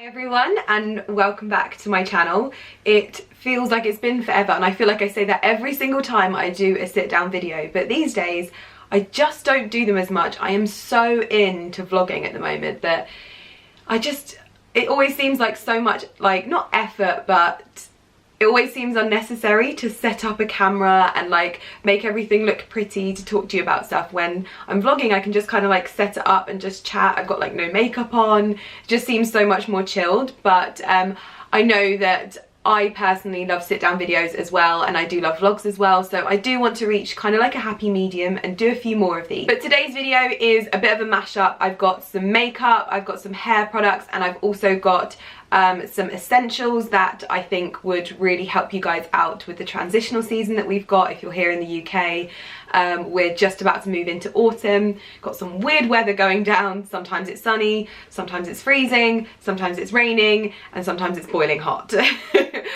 Hi everyone and welcome back to my channel. It feels like it's been forever and I feel like I say that every single time I do a sit down video, but these days I just don't do them as much. I am so into vlogging at the moment that it always seems like so much, like, not effort, but it always seems unnecessary to set up a camera and like make everything look pretty to talk to you about stuff. When I'm vlogging I can just kind of like set it up and just chat. I've got like no makeup on. It just seems so much more chilled. But I know that I personally love sit down videos as well, and I do love vlogs as well, so I do want to reach kind of like a happy medium and do a few more of these. But today's video is a bit of a mashup. I've got some makeup, I've got some hair products, and I've also got some essentials that I think would really help you guys out with the transitional season that we've got if you're here in the UK. We're just about to move into autumn, got some weird weather going down. Sometimes it's sunny, sometimes it's freezing, sometimes it's raining, and sometimes it's boiling hot.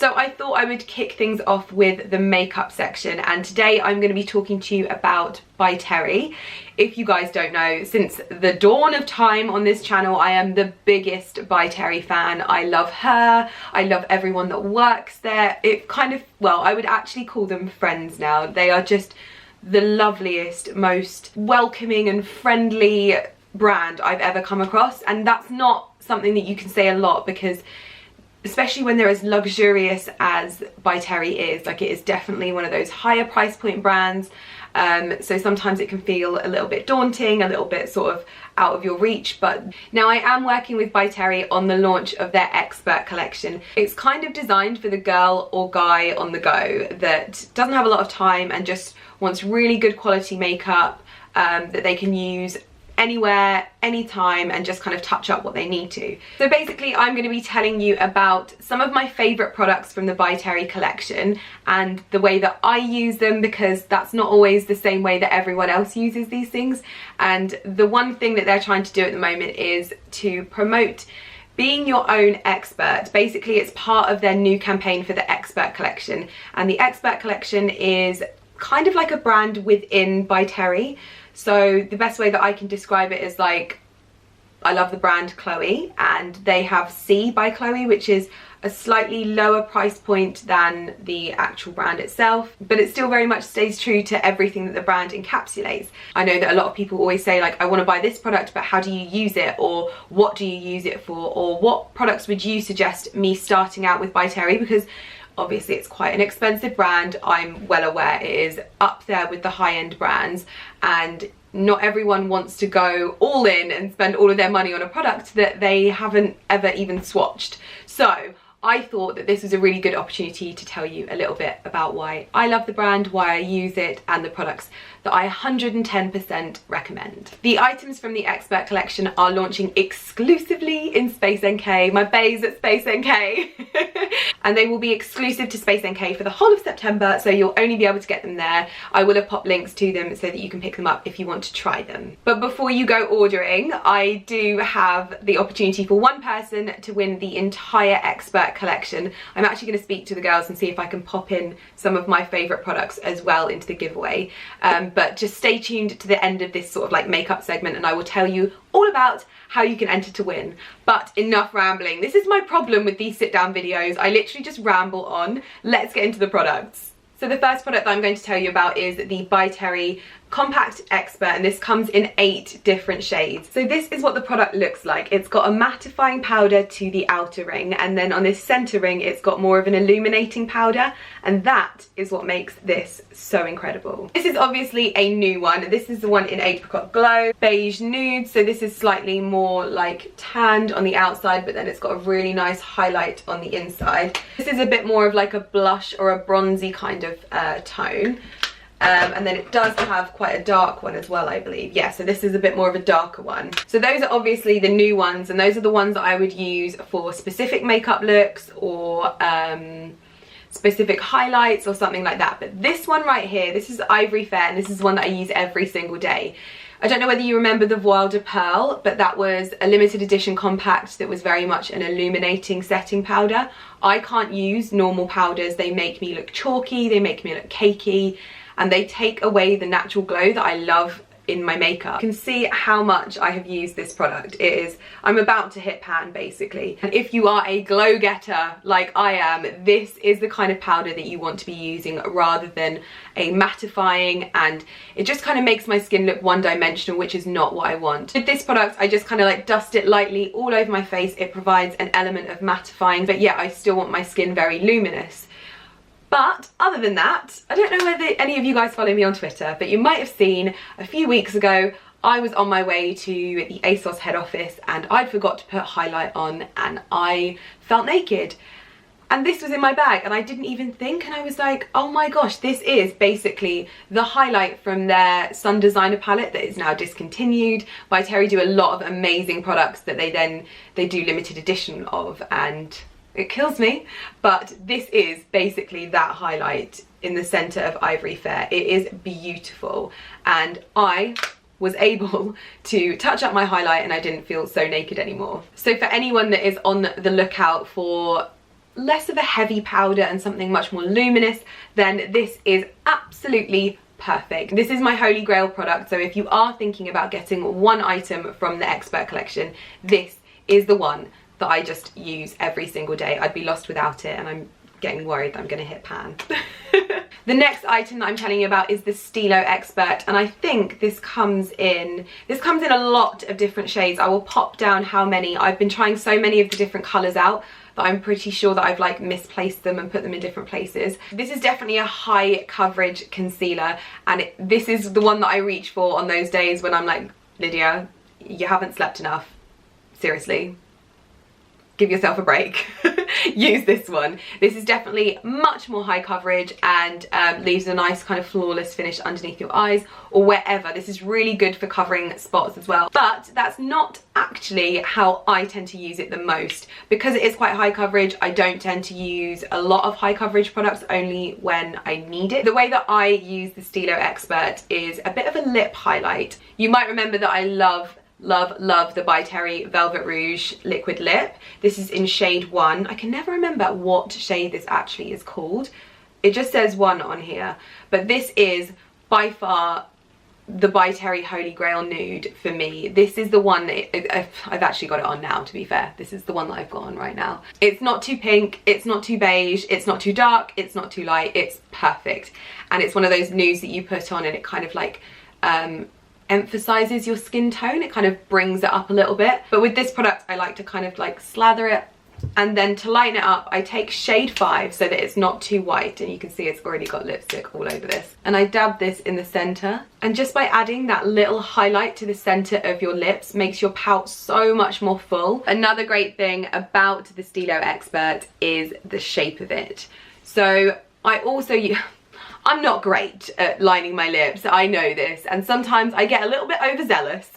So I thought I would kick things off with the makeup section, and today I'm going to be talking to you about by Terry. If you guys don't know, since the dawn of time on this channel, I am the biggest by Terry fan. I love her, I love everyone that works there. It kind of, well, I would actually call them friends now. They are just the loveliest, most welcoming and friendly brand I've ever come across, and that's not something that you can say a lot, because especially when they're as luxurious as by Terry is, like, it is definitely one of those higher price point brands. So sometimes it can feel a little bit daunting, a little bit sort of out of your reach. But now I am working with by Terry on the launch of their expert collection. It's kind of designed for the girl or guy on the go that doesn't have a lot of time and just wants really good quality makeup that they can use anywhere, anytime, and just kind of touch up what they need to. So basically I'm going to be telling you about some of my favourite products from the by Terry collection and the way that I use them, because that's not always the same way that everyone else uses these things. And the one thing that they're trying to do at the moment is to promote being your own expert. Basically it's part of their new campaign for the expert collection, and the expert collection is kind of like a brand within by Terry. So the best way that I can describe it is, like, I love the brand Chloe, and they have C by Chloe, which is a slightly lower price point than the actual brand itself, but it still very much stays true to everything that the brand encapsulates. I know that a lot of people always say, like, I want to buy this product, but how do you use it, or what do you use it for, or what products would you suggest me starting out with by Terry? Because obviously it's quite an expensive brand. I'm well aware it is up there with the high-end brands, and not everyone wants to go all in and spend all of their money on a product that they haven't ever even swatched. So I thought that this was a really good opportunity to tell you a little bit about why I love the brand, why I use it, and the products that I 110% recommend. The items from the expert collection are launching exclusively in Space NK, my baes at Space NK. And they will be exclusive to Space NK for the whole of September, so you'll only be able to get them there. I will have popped links to them so that you can pick them up if you want to try them. But before you go ordering, I do have the opportunity for one person to win the entire expert collection. I'm actually going to speak to the girls and see if I can pop in some of my favourite products as well into the giveaway. But just stay tuned to the end of this sort of like makeup segment and I will tell you all about how you can enter to win. But enough rambling. This is my problem with these sit down videos. I literally just ramble on. Let's get into the products. So the first product that I'm going to tell you about is the by Terry Compact Expert, and this comes in 8 different shades. So this is what the product looks like. It's got a mattifying powder to the outer ring, and then on this center ring it's got more of an illuminating powder, and that is what makes this so incredible. This is obviously a new one. This is the one in Apricot Glow, Beige Nude, so this is slightly more like tanned on the outside, but then it's got a really nice highlight on the inside. This is a bit more of like a blush or a bronzy kind of tone. And then it does have quite a dark one as well, I believe. Yeah, so this is a bit more of a darker one. So those are obviously the new ones, and those are the ones that I would use for specific makeup looks or specific highlights or something like that. But this one right here, this is Ivory Fair, and this is one that I use every single day. I don't know whether you remember the Voile de Pearl, but that was a limited edition compact that was very much an illuminating setting powder. I can't use normal powders. They make me look chalky, they make me look cakey, and they take away the natural glow that I love in my makeup. You can see how much I have used this product. I'm about to hit pan basically. And if you are a glow getter like I am, this is the kind of powder that you want to be using rather than a mattifying, and it just kind of makes my skin look one-dimensional, which is not what I want. With this product, I just kind of like dust it lightly all over my face. It provides an element of mattifying, but yeah, I still want my skin very luminous. But other than that, I don't know whether any of you guys follow me on Twitter, but you might have seen a few weeks ago I was on my way to the ASOS head office and I'd forgot to put highlight on and I felt naked. And this was in my bag and I didn't even think, and I was like, oh my gosh, this is basically the highlight from their Sun Designer palette that is now discontinued. By Terry do a lot of amazing products that they do limited edition of, and it kills me, but this is basically that highlight in the center of Ivory Fair. It is beautiful, and I was able to touch up my highlight and I didn't feel so naked anymore. So for anyone that is on the lookout for less of a heavy powder and something much more luminous, then this is absolutely perfect. This is my holy grail product, so if you are thinking about getting one item from the Expert collection, this is the one that I just use every single day. I'd be lost without it, and I'm getting worried that I'm gonna hit pan. The next item that I'm telling you about is the Stilo Expert, and I think this comes in a lot of different shades. I will pop down how many. I've been trying so many of the different colours out that I'm pretty sure that I've like misplaced them and put them in different places. This is definitely a high coverage concealer, and this is the one that I reach for on those days when I'm like, Lydia, you haven't slept enough. Seriously, give yourself a break. Use this one. This is definitely much more high coverage and leaves a nice kind of flawless finish underneath your eyes or wherever. This is really good for covering spots as well, but that's not actually how I tend to use it the most. Because it is quite high coverage, I don't tend to use a lot of high coverage products, only when I need it. The way that I use the Stilo Expert is a bit of a lip highlight. You might remember that I love the By Terry Velvet Rouge liquid lip. This is in shade 1. I can never remember what shade this actually is called. It just says 1 on here, but this is by far the By Terry Holy Grail nude for me. This is the one that I've actually got it on now, to be fair. This is the one that I've got on right now. It's not too pink, it's not too beige, it's not too dark, it's not too light, it's perfect. And it's one of those nudes that you put on and it kind of like emphasizes your skin tone. It kind of brings it up a little bit. But with this product, I like to kind of like slather it, and then to lighten it up, I take shade 5 so that it's not too white, and you can see it's already got lipstick all over this. And I dab this in the center, and just by adding that little highlight to the center of your lips makes your pout so much more full. Another great thing about the Stilo Expert is the shape of it. So I also I'm not great at lining my lips, I know this, and sometimes I get a little bit overzealous.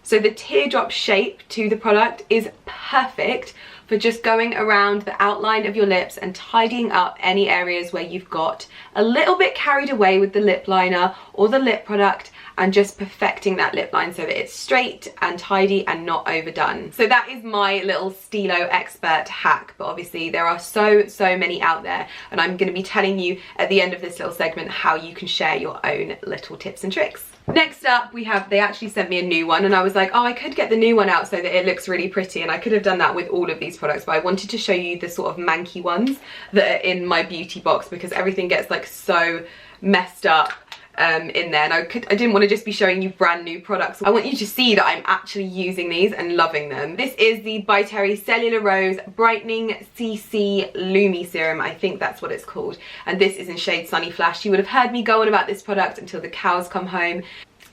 So the teardrop shape to the product is perfect for just going around the outline of your lips and tidying up any areas where you've got a little bit carried away with the lip liner or the lip product, and just perfecting that lip line so that it's straight and tidy and not overdone. So that is my little Stilo Expert hack, but obviously there are so many out there, and I'm going to be telling you at the end of this little segment how you can share your own little tips and tricks. Next up we have, they actually sent me a new one, and I was like, oh, I could get the new one out so that it looks really pretty, and I could have done that with all of these products, but I wanted to show you the sort of manky ones that are in my beauty box, because everything gets like so messed up in there, and I didn't want to just be showing you brand new products. I want you to see that I'm actually using these and loving them. This is the By Terry Cellular Rose Brightening CC Lumi Serum, I think that's what it's called, and this is in shade Sunny Flash. You would have heard me go on about this product until the cows come home.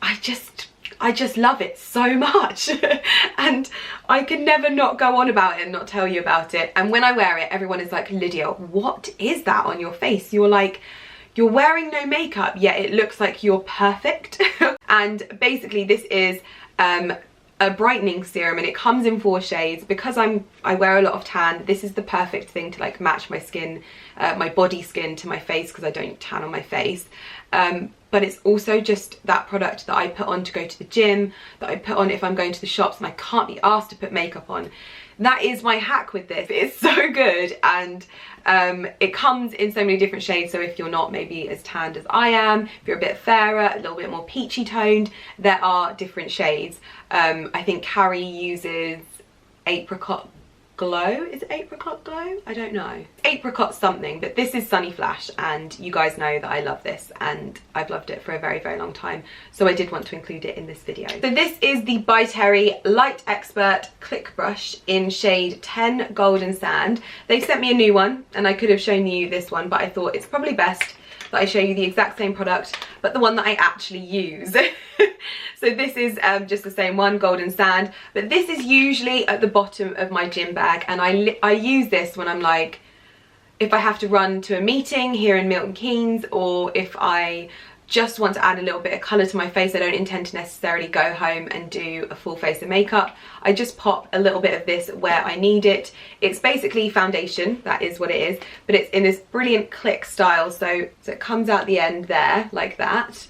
I just love it so much and I can never not go on about it and not tell you about it. And when I wear it, everyone is like, Lydia, what is that on your face? You're like, you're wearing no makeup, yet it looks like you're perfect. And basically this is a brightening serum, and it comes in 4 shades. Because I wear a lot of tan, this is the perfect thing to like match my skin, my body skin to my face, because I don't tan on my face. But it's also just that product that I put on to go to the gym, that I put on if I'm going to the shops and I can't be asked to put makeup on. that is my hack with this. It's so good, and it comes in so many different shades. So if you're not maybe as tanned as I am, if you're a bit fairer, a little bit more peachy toned, there are different shades. I think Carrie uses Apricot Glow. Is it Apricot Glow? I don't know. Apricot something, but this is Sunny Flash, and you guys know that I love this and I've loved it for a very, very long time. So I did want to include it in this video. So this is the By Terry Light Expert Click Brush in shade 10 Golden Sand. They've sent me a new one, and I could have shown you this one, but I thought it's probably best that I show you the exact same product, but the one that I actually use. So this is just the same one, Golden Sand, but this is usually at the bottom of my gym bag, and I use this when I'm like, if I have to run to a meeting here in Milton Keynes, or if I just want to add a little bit of colour to my face. I don't intend to necessarily go home and do a full face of makeup. I just pop a little bit of this where I need it. It's basically foundation, that is what it is, but it's in this brilliant click style, so it comes out the end there like that.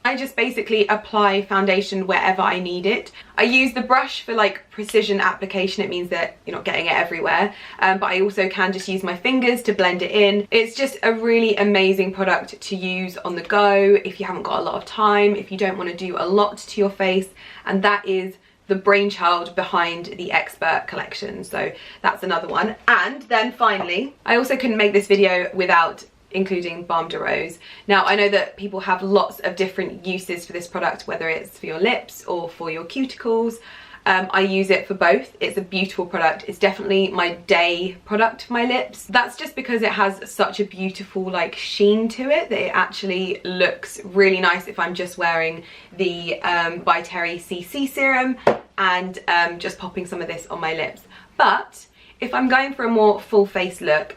I just basically apply foundation wherever I need it. I use the brush for like precision application. It means that you're not getting it everywhere, but I also can just use my fingers to blend it in. It's just a really amazing product to use on the go if you haven't got a lot of time, if you don't want to do a lot to your face, and that is the brainchild behind the Expert collection. So that's another one. And then finally, I also couldn't make this video without including Balm de Rose. Now I know that people have lots of different uses for this product, whether it's for your lips or for your cuticles. I use it for both. It's a beautiful product. It's definitely my day product for my lips. That's just because it has such a beautiful like sheen to it that it actually looks really nice if I'm just wearing the By Terry CC serum and just popping some of this on my lips. But if I'm going for a more full face look,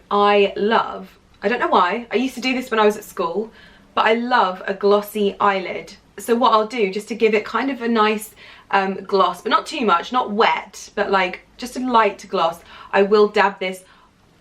I don't know why, I used to do this when I was at school, but I love a glossy eyelid. So what I'll do, just to give it kind of a nice gloss, but not too much, not wet, but like just a light gloss, I will dab this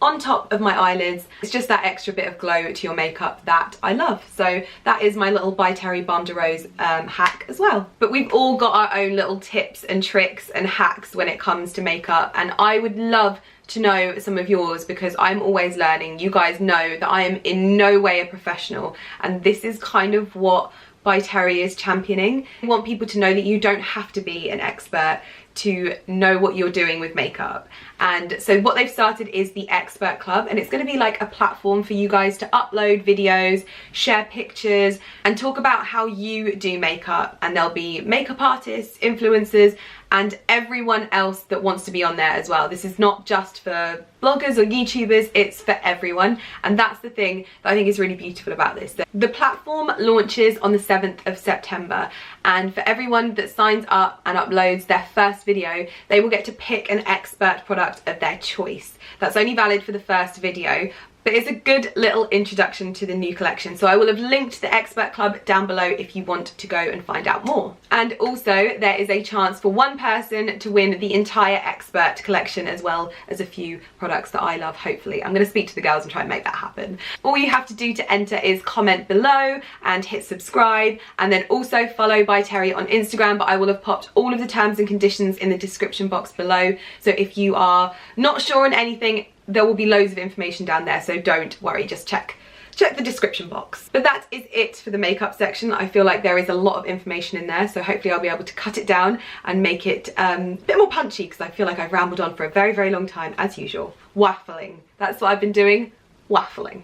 on top of my eyelids. It's just that extra bit of glow to your makeup that I love. So that is my little By Terry Balm de Rose hack as well. But we've all got our own little tips and tricks and hacks when it comes to makeup, and I would love to know some of yours because I'm always learning. You guys know that I am in no way a professional, and this is kind of what By Terry is championing. I want people to know that you don't have to be an expert to know what you're doing with makeup. And so what they've started is the Expert Club, and it's going to be like a platform for you guys to upload videos, share pictures, and talk about how you do makeup. And there'll be makeup artists, influencers, and everyone else that wants to be on there as well. This is not just for bloggers or YouTubers, it's for everyone. And that's the thing that I think is really beautiful about this. The platform launches on the 7th of September, and for everyone that signs up and uploads their first video, they will get to pick an expert product of their choice. That's only valid for the first video, but it's a good little introduction to the new collection. So I will have linked the Expert Club down below if you want to go and find out more. And also there is a chance for one person to win the entire Expert collection, as well as a few products that I love, hopefully. I'm going to speak to the girls and try and make that happen. All you have to do to enter is comment below and hit subscribe, and then also follow By Terry on Instagram, but I will have popped all of the terms and conditions in the description box below. So if you are not sure on anything, there will be loads of information down there, so don't worry, just check the description box. But that is it for the makeup section. I feel like there is a lot of information in there, so hopefully I'll be able to cut it down and make it a bit more punchy, because I feel like I've rambled on for a very, very long time, as usual. Waffling, that's what I've been doing, waffling.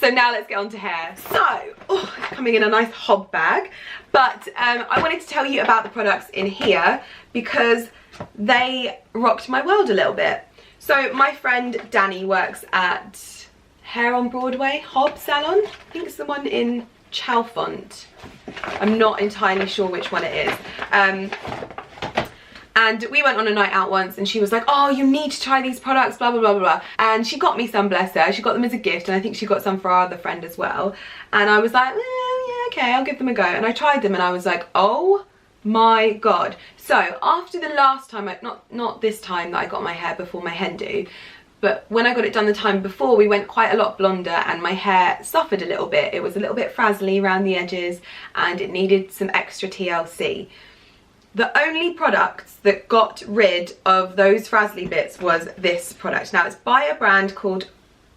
So now let's get on to hair. So, coming in a nice hob bag, but I wanted to tell you about the products in here because they rocked my world a little bit. So my friend Danny works at Hair on Broadway Hob Salon. I think it's the one in Chalfont. I'm not entirely sure which one it is. And we went on a night out once and she was like, oh, you need to try these products, blah, blah, blah, blah, blah. And she got me some, bless her. She got them as a gift, and I think she got some for our other friend as well. And I was like, yeah, okay, I'll give them a go. And I tried them and I was like, oh my God. So after the last time, not this time that I got my hair before my hen do, but when I got it done the time before, we went quite a lot blonder and my hair suffered a little bit. It was a little bit frazzly around the edges and it needed some extra TLC. The only products that got rid of those frazzly bits was this product. Now it's by a brand called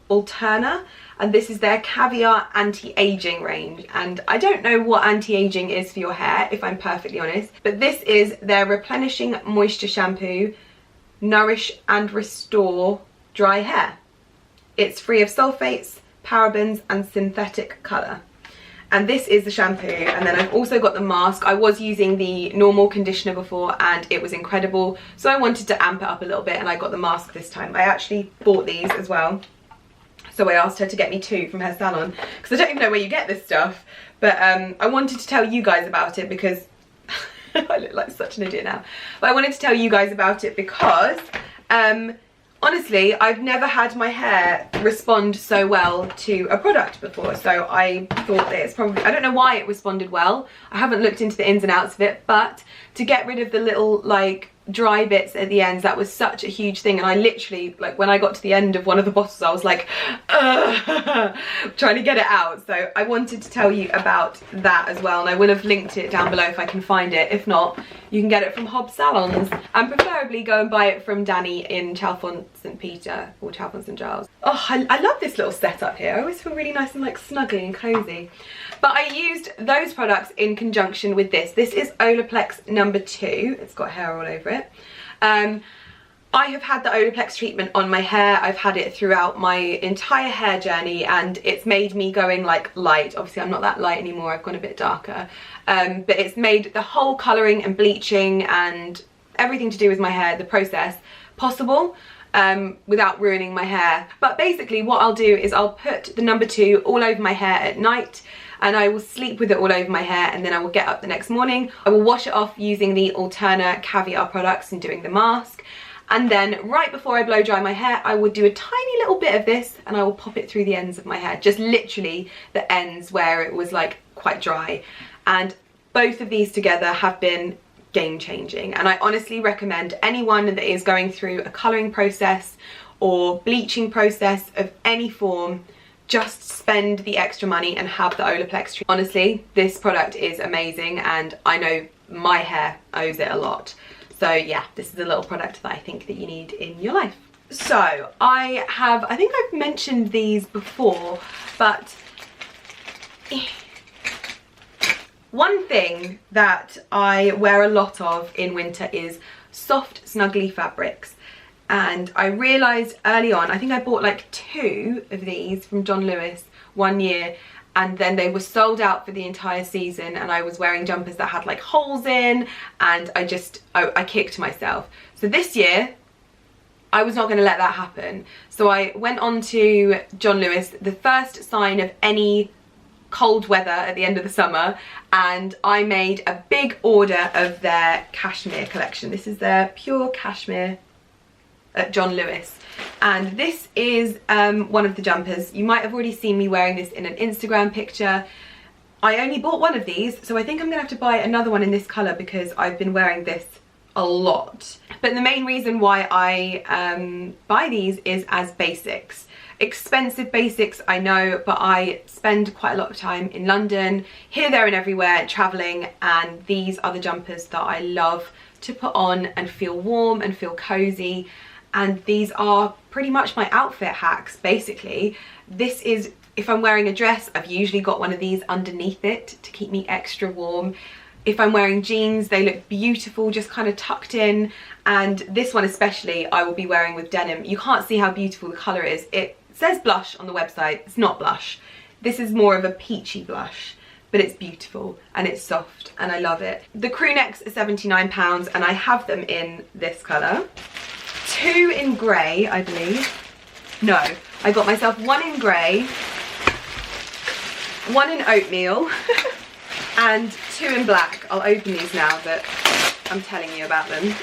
Alterna, and this is their Caviar Anti-Aging range. And I don't know what anti-aging is for your hair, if I'm perfectly honest, but this is their Replenishing Moisture Shampoo, Nourish and Restore Dry Hair. It's free of sulfates, parabens and synthetic colour. And this is the shampoo, and then I've also got the mask. I was using the normal conditioner before and it was incredible, so I wanted to amp it up a little bit and I got the mask this time. I actually bought these as well, so I asked her to get me 2 from her salon, because I don't even know where you get this stuff, but I wanted to tell you guys about it because I look like such an idiot now, but I wanted to tell you guys about it because honestly, I've never had my hair respond so well to a product before, so I thought that it's probably, I don't know why it responded well. I haven't looked into the ins and outs of it, but to get rid of the little like dry bits at the ends, that was such a huge thing. And I literally, like, when I got to the end of one of the bottles, I was like trying to get it out. So I wanted to tell you about that as well, and I will have linked it down below if I can find it. If not, you can get it from Hobbs Salons, and preferably go and buy it from Danny in Chalfont St Peter or Chalfont St Giles. Oh, I love this little setup here. I always feel really nice and like snuggly and cozy. But I used those products in conjunction with this. This is Olaplex number 2. It's got hair all over it. I have had the Olaplex treatment on my hair. I've had it throughout my entire hair journey, and it's made me going like light. Obviously I'm not that light anymore, I've gone a bit darker. But it's made the whole colouring and bleaching and everything to do with my hair, the process, possible without ruining my hair. But basically what I'll do is I'll put the number 2 all over my hair at night, and I will sleep with it all over my hair, and then I will get up the next morning. I will wash it off using the Alterna Caviar products and doing the mask. And then right before I blow dry my hair, I will do a tiny little bit of this and I will pop it through the ends of my hair. Just literally the ends where it was like quite dry. And both of these together have been game changing. And I honestly recommend anyone that is going through a colouring process or bleaching process of any form, just spend the extra money and have the Olaplex treatment. Honestly, this product is amazing, and I know my hair owes it a lot. So yeah, this is a little product that I think that you need in your life. So I think I've mentioned these before, but one thing that I wear a lot of in winter is soft, snuggly fabrics. And I realised early on, I think I bought like 2 of these from John Lewis one year, and then they were sold out for the entire season, and I was wearing jumpers that had like holes in, and I kicked myself. So this year, I was not going to let that happen. So I went on to John Lewis, the first sign of any cold weather at the end of the summer, and I made a big order of their cashmere collection. This is their pure cashmere at John Lewis, and this is one of the jumpers. You might have already seen me wearing this in an Instagram picture. I only bought one of these, so I think I'm gonna have to buy another one in this colour because I've been wearing this a lot. But the main reason why I buy these is as basics. Expensive basics, I know, but I spend quite a lot of time in London, here, there and everywhere, travelling, and these are the jumpers that I love to put on and feel warm and feel cozy. And these are pretty much my outfit hacks, basically. This is, if I'm wearing a dress, I've usually got one of these underneath it to keep me extra warm. If I'm wearing jeans, they look beautiful, just kind of tucked in. And this one especially, I will be wearing with denim. You can't see how beautiful the colour is. It says blush on the website, it's not blush. This is more of a peachy blush, but it's beautiful and it's soft and I love it. The crew necks are £79 and I have them in this colour. 2 in grey, I believe. No, I got myself 1 in grey, 1 in oatmeal, and 2 in black. I'll open these now that I'm telling you about them.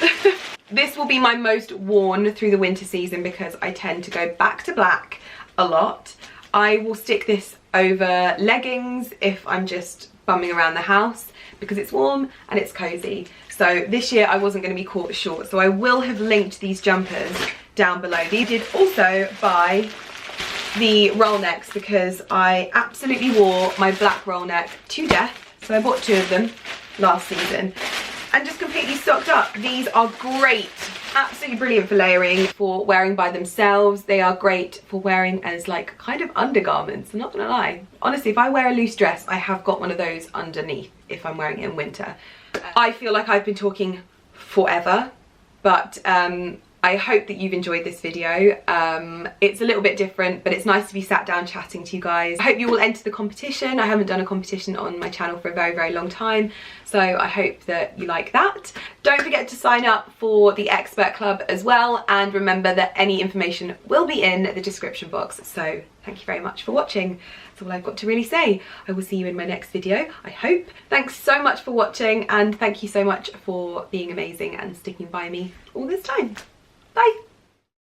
This will be my most worn through the winter season because I tend to go back to black a lot. I will stick this over leggings if I'm just bumming around the house because it's warm and it's cozy. So this year I wasn't going to be caught short, so I will have linked these jumpers down below. These did also buy the roll necks because I absolutely wore my black roll neck to death. So I bought 2 of them last season. and just completely stocked up. These are great, absolutely brilliant for layering, for wearing by themselves. They are great for wearing as like kind of undergarments. I'm not gonna lie, honestly, if I wear a loose dress, I have got one of those underneath if I'm wearing it in winter. I feel like I've been talking forever, but I hope that you've enjoyed this video. It's a little bit different, but it's nice to be sat down chatting to you guys. I hope you will enter the competition. I haven't done a competition on my channel for a very, very long time, so I hope that you like that. Don't forget to sign up for the Expert Club as well, and remember that any information will be in the description box. So thank you very much for watching. That's all I've got to really say. I will see you in my next video, I hope. Thanks so much for watching, and thank you so much for being amazing and sticking by me all this time. Bye.